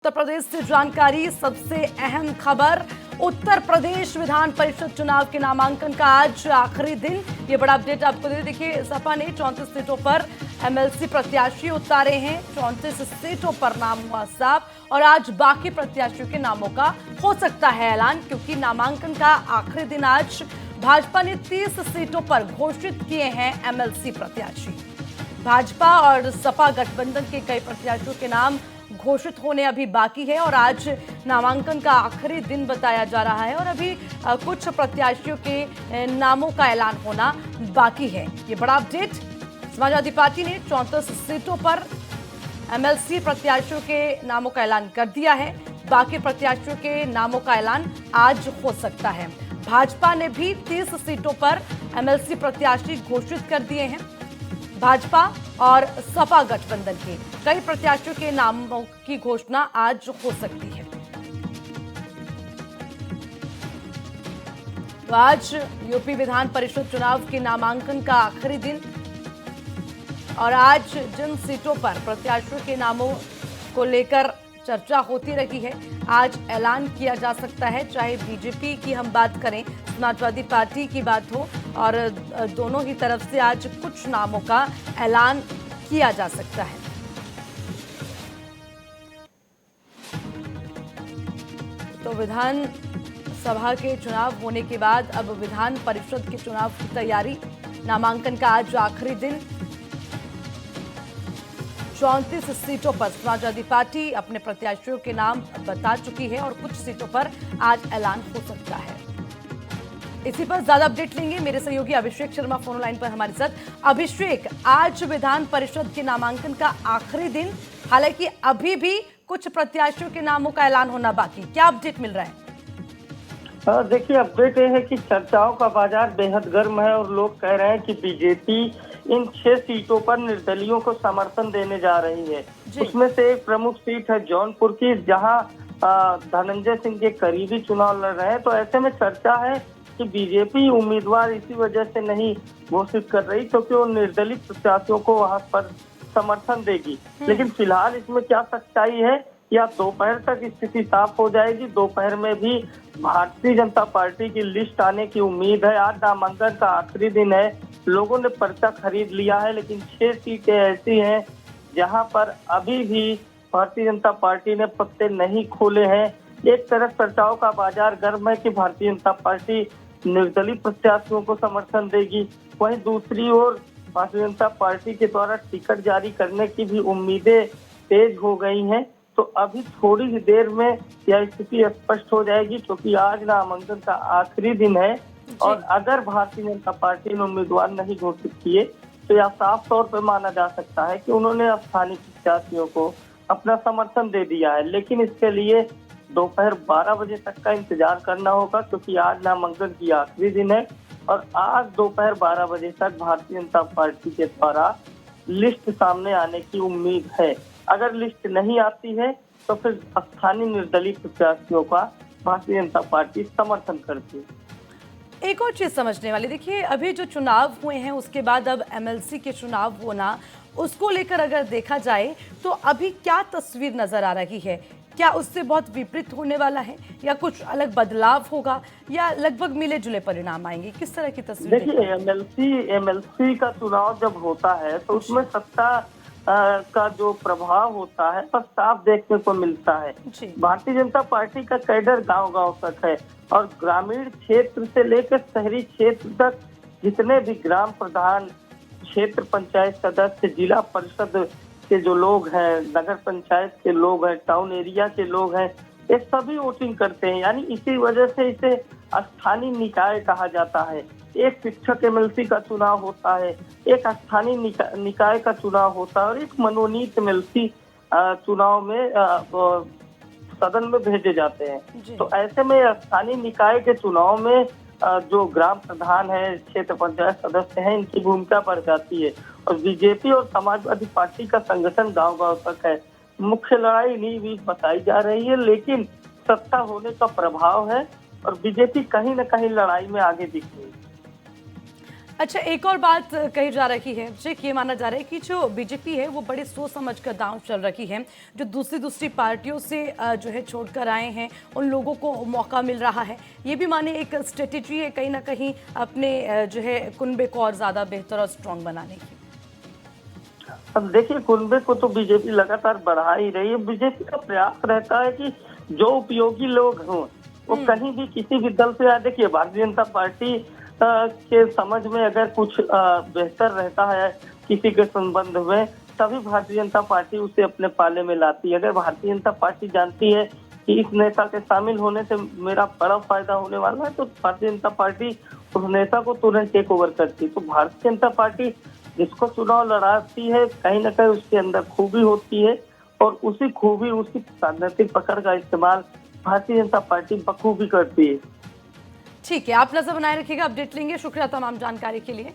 उत्तर प्रदेश से जानकारी। सबसे अहम खबर, उत्तर प्रदेश विधान परिषद चुनाव के नामांकन का आज आखिरी दिन। ये बड़ा अपडेट आपको दे। देखिए, सपा ने 34 सीटों पर एमएलसी प्रत्याशी उतारे हैं। 34 सीटों पर नाम हुआ साफ और आज बाकी प्रत्याशियों के नामों का हो सकता है ऐलान, क्योंकि नामांकन का आखिरी दिन आज। भाजपा ने 30 सीटों पर घोषित किए हैं एमएलसी प्रत्याशी। भाजपा और सपा गठबंधन के कई प्रत्याशियों के नाम घोषित होने अभी बाकी है और आज नामांकन का आखिरी दिन बताया जा रहा है और अभी कुछ प्रत्याशियों के नामों का ऐलान होना बाकी है। ये बड़ा अपडेट। समाजवादी पार्टी ने 34 सीटों पर एमएलसी प्रत्याशियों के नामों का ऐलान कर दिया है। बाकी प्रत्याशियों के नामों का ऐलान आज हो सकता है। भाजपा ने भी 30 सीटों पर एमएलसी प्रत्याशी घोषित कर दिए हैं। भाजपा और सपा गठबंधन के कई प्रत्याशियों के नामों की घोषणा आज हो सकती है। तो आज यूपी विधान परिषद चुनाव के नामांकन का आखिरी दिन और आज जिन सीटों पर प्रत्याशियों के नामों को लेकर चर्चा होती रही है, आज ऐलान किया जा सकता है। चाहे बीजेपी की हम बात करें, समाजवादी पार्टी की बात हो, और दोनों ही तरफ से आज कुछ नामों का ऐलान किया जा सकता है। तो विधान सभा के चुनाव होने के बाद अब विधान परिषद के चुनाव की तैयारी। नामांकन का आज आखिरी दिन। 34 सीटों पर समाजवादी पार्टी अपने प्रत्याशियों के नाम बता चुकी है और कुछ सीटों पर आज ऐलान हो सकता है। इसी पर ज्यादा अपडेट लेंगे मेरे सहयोगी अभिषेक शर्मा फोन लाइन पर हमारे साथ। अभिषेक, आज विधान परिषद के नामांकन का आखिरी दिन, हालांकि अभी भी कुछ प्रत्याशियों के नामों का ऐलान होना बाकी, क्या अपडेट मिल रहा है? देखिए, अपडेट ये है कि चर्चाओं का बाजार बेहद गर्म है और लोग कह रहे हैं कि बीजेपी इन 6 सीटों पर निर्दलियों को समर्थन देने जा रही है। उसमें से एक प्रमुख सीट है जौनपुर की, जहां धनंजय सिंह के करीबी चुनाव लड़ रहे हैं। तो ऐसे में चर्चा है कि बीजेपी उम्मीदवार इसी वजह से नहीं घोषित कर रही क्योंकि वो निर्दलित प्रत्याशियों को वहां पर समर्थन देगी। लेकिन फिलहाल इसमें क्या सच्चाई है, या दोपहर तक स्थिति साफ हो जाएगी। दोपहर में भी भारतीय जनता पार्टी की लिस्ट आने की उम्मीद है। आज नामांकन का आखिरी दिन है, लोगों ने पर्चा खरीद लिया है, लेकिन 6 सीटें ऐसी हैं जहां पर अभी भी भारतीय जनता पार्टी ने पत्ते नहीं खोले हैं। एक तरफ चर्चाओं का बाजार गर्म है कि भारतीय जनता पार्टी निर्दलीय प्रत्याशियों को समर्थन देगी, वहीं दूसरी ओर भारतीय जनता पार्टी के द्वारा टिकट जारी करने की भी उम्मीदें तेज हो गई हैं। तो अभी थोड़ी ही देर में यह स्थिति स्पष्ट हो जाएगी, क्योंकि आज नामांकन का आखिरी दिन है और अगर भारतीय जनता पार्टी ने उम्मीदवार नहीं घोषित किए तो यह साफ तौर पर माना जा सकता है कि उन्होंने स्थानीय प्रत्याशियों को अपना समर्थन दे दिया है। लेकिन इसके लिए दोपहर 12 बजे तक का इंतजार करना होगा, क्योंकि आज नामांकन की आखिरी दिन है और आज दोपहर 12 बजे तक भारतीय जनता पार्टी के द्वारा लिस्ट सामने आने की उम्मीद है। अगर लिस्ट नहीं आती है तो फिर स्थानीय निर्दलीय प्रत्याशियों का भारतीय जनता पार्टी समर्थन करती है। एक और चीज समझने वाली, देखिए, अभी जो चुनाव हुए हैं उसके बाद अब एमएलसी के चुनाव होना, उसको लेकर अगर देखा जाए तो अभी क्या तस्वीर नजर आ रही है? क्या उससे बहुत विपरीत होने वाला है या कुछ अलग बदलाव होगा या लगभग मिले जुले परिणाम आएंगे? किस तरह की तस्वीर? देखिए, एमएलसी का चुनाव जब होता है तो उसमें सत्ता का जो प्रभाव होता है बस साफ देखने को मिलता है। भारतीय जनता पार्टी का कैडर गांव-गांव तक है और ग्रामीण क्षेत्र से लेकर शहरी क्षेत्र तक जितने भी ग्राम प्रधान, क्षेत्र पंचायत सदस्य, जिला परिषद के जो लोग हैं, नगर पंचायत के लोग हैं, टाउन एरिया के लोग हैं, ये सभी वोटिंग करते हैं। यानी इसी वजह से इसे स्थानीय निकाय कहा जाता है। एक शिक्षक एमएलसी का चुनाव होता है, एक स्थानीय निकाय का चुनाव होता है और एक मनोनीत एमएलसी चुनाव में सदन में भेजे जाते हैं। तो ऐसे में स्थानीय निकाय के चुनाव में जो ग्राम प्रधान है, क्षेत्र पंचायत सदस्य हैं, इनकी भूमिका बढ़ जाती है और बीजेपी और समाजवादी पार्टी का संगठन गांव-गांव तक है। मुख्य लड़ाई इन्हीं बीच बताई जा रही है, लेकिन सत्ता होने का प्रभाव है और बीजेपी कहीं न कहीं लड़ाई में आगे दिख रही है। अच्छा, एक और बात कही जा रही है, ये माना जा रहा है कि जो बीजेपी है वो बड़े सोच समझ कर दांव चल रही है। जो दूसरी पार्टियों से जो है छोड़कर आए हैं उन लोगों को मौका मिल रहा है। ये भी माने एक स्ट्रेटेजी है कहीं ना कहीं अपने जो है कुनबे को और ज़्यादा बेहतर और स्ट्रॉन्ग बनाने की। अब देखिए, कुनबे को तो बीजेपी लगातार बढ़ा ही रही है। बीजेपी का प्रयास रहता है कि जो उपयोगी लोग हों वो कहीं भी किसी भी दल से आए। देखिए, भारतीय जनता पार्टी के समझ में अगर कुछ बेहतर रहता है किसी के संबंध में, तभी भारतीय जनता पार्टी उसे अपने पाले में लाती है। अगर भारतीय जनता पार्टी जानती है कि इस नेता के शामिल होने से मेरा बड़ा फायदा होने वाला है, तो भारतीय जनता पार्टी उस नेता को तुरंत टेक ओवर करती है। तो भारतीय जनता पार्टी जिसको चुनाव लड़ाती है, कहीं ना कहीं उसके अंदर खूबी होती है और उसी खूबी, उसी राजनीतिक पकड़ का इस्तेमाल भारतीय जनता पार्टी बखूबी करती है। ठीक है, आप नजर बनाए रखिएगा, अपडेट लेंगे। शुक्रिया तमाम जानकारी के लिए।